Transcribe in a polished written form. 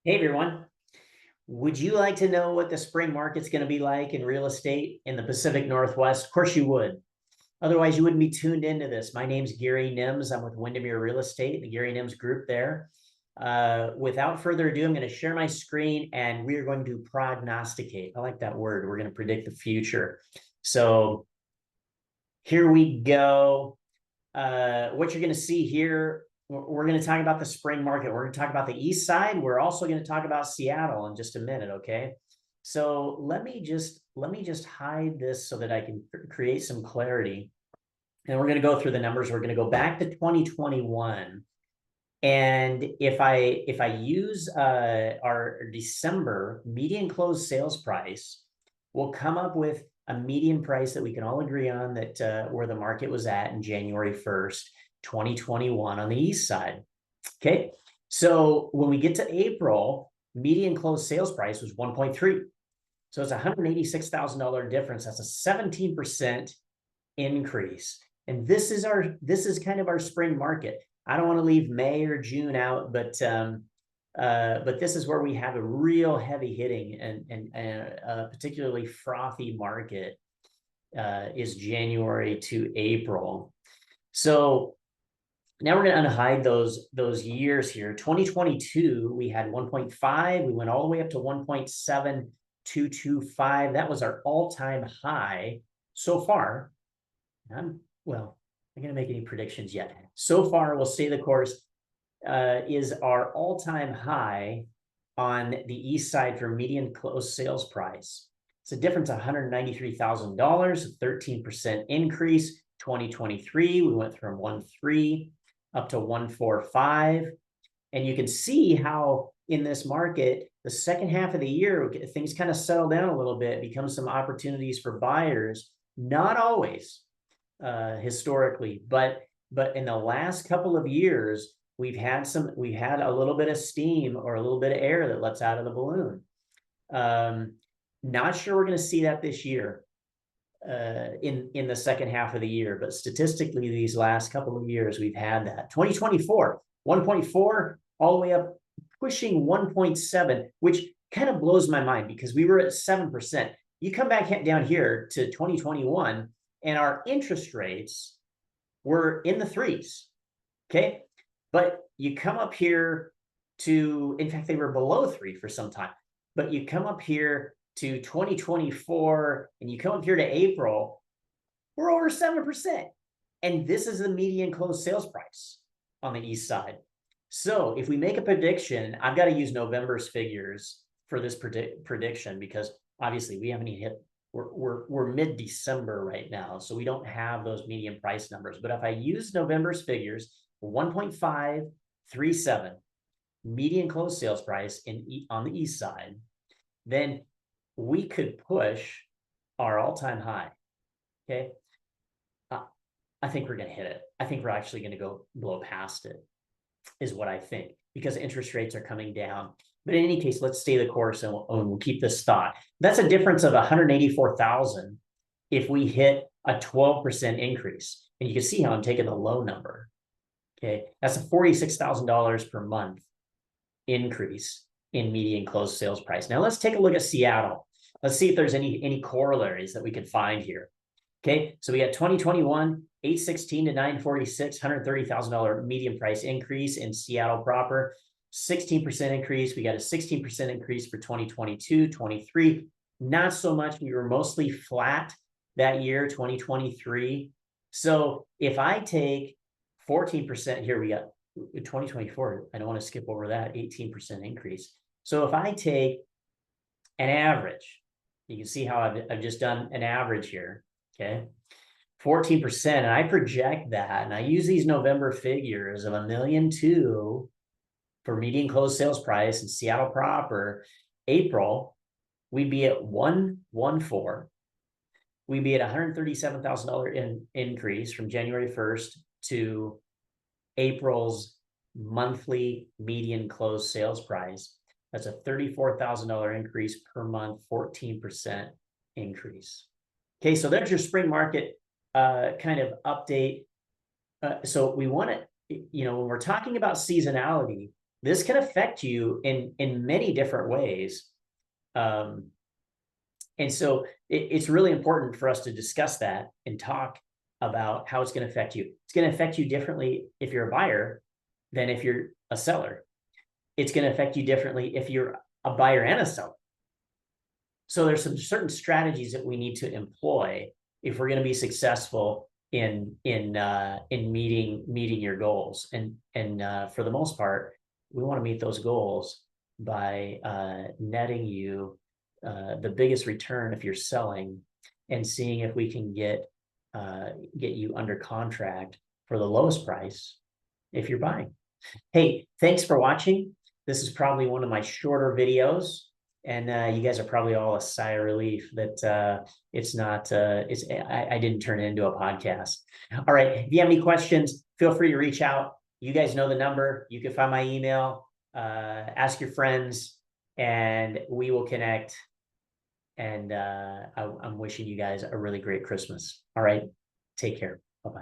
Hey everyone, would you like to know what the spring market's going to be like in real estate in the Pacific Northwest? Of course you would. Otherwise, you wouldn't be tuned into this. My name's Gary Nims. I'm with Windermere Real Estate, the Gary Nims group there. Without further ado, I'm going to share my screen and we are going to prognosticate. I like that word. We're going to predict the future. So here we go. What you're going to see here, we're going to talk about the spring market. We're going to talk about the east side. We're also going to talk about Seattle in just a minute, okay? So let me just hide this so that I can create some clarity. And we're going to go through the numbers. We're going to go back to 2021. And if I use our December median closed sales price, we'll come up with a median price that we can all agree on that where the market was at in January 1st, 2021 on the east side. Okay, so when we get to April, median closed sales price was 1.3. So it's a $186,000 difference. That's a 17% increase. And this is kind of our spring market. I don't want to leave May or June out, but this is where we have a real heavy hitting and a particularly frothy market is January to April. So now we're going to unhide those years here. 2022, we had 1.5. We went all the way up to 1.7225. That was our all-time high so far. Well, I'm going to make any predictions yet. So far, we'll stay the course, is our all-time high on the east side for median closed sales price. It's a difference of $193,000, a 13% increase. 2023, we went from 1.3 up to 1.45. And you can see how in this market, the second half of the year, things kind of settle down a little bit, become some opportunities for buyers. Not always. Historically, but in the last couple of years, we've had a little bit of steam or a little bit of air that lets out of the balloon. Not sure we're going to see that this year in the second half of the year, but statistically, these last couple of years, we've had that. 2024, 1.4 all the way up, pushing 1.7, which kind of blows my mind because we were at 7%. You come back down here to 2021, and our interest rates were in the threes, okay? But you come up here to, in fact, they were below 3 for some time. But you come up here to 2024, and you come up here to April, we're over 7%. And this is the median closed sales price on the east side. So if we make a prediction, I've got to use November's figures for this prediction because obviously we haven't even hit. We're mid-December right now, so we don't have those median price numbers. But if I use November's figures, 1.537 median closed sales price on the east side, then we could push our all-time high. Okay, I think we're going to hit it. I think we're actually going to go blow past it, is what I think, because interest rates are coming down. But in any case, let's stay the course and we'll keep this thought. That's a difference of 184,000 if we hit a 12% increase. And you can see how I'm taking the low number. Okay, that's a $46,000 per month increase in median closed sales price. Now let's take a look at Seattle. Let's see if there's any corollaries that we could find here. Okay, so we got 2021, 816 to 946, $130,000 median price increase in Seattle proper. 16% increase. We got a 16% increase for 2022, 23. Not so much. We were mostly flat that year, 2023. So if I take 14% here, we got 2024. I don't want to skip over that, 18% increase. So if I take an average, you can see how I've just done an average here, okay? 14%, and I project that, and I use these November figures of $1.2 million for median closed sales price in Seattle proper. April, we'd be at 114. We'd be at $137,000 increase from January 1st to April's monthly median closed sales price. That's a $34,000 increase per month, 14% increase. Okay, so there's your spring market kind of update. So we want to, when we're talking about seasonality, this can affect you in many different ways. And so it's really important for us to discuss that and talk about how it's going to affect you. It's going to affect you differently if you're a buyer than if you're a seller. It's going to affect you differently if you're a buyer and a seller. So there's some certain strategies that we need to employ if we're going to be successful in meeting your goals. And for the most part, we want to meet those goals by netting you the biggest return if you're selling, and seeing if we can get you under contract for the lowest price if you're buying. Hey, thanks for watching. This is probably one of my shorter videos, and you guys are probably all a sigh of relief that it's not I didn't turn it into a podcast. All right, if you have any questions, feel free to reach out. You guys know the number. You can find my email. Ask your friends, and we will connect. And I'm wishing you guys a really great Christmas. All right, take care. Bye-bye.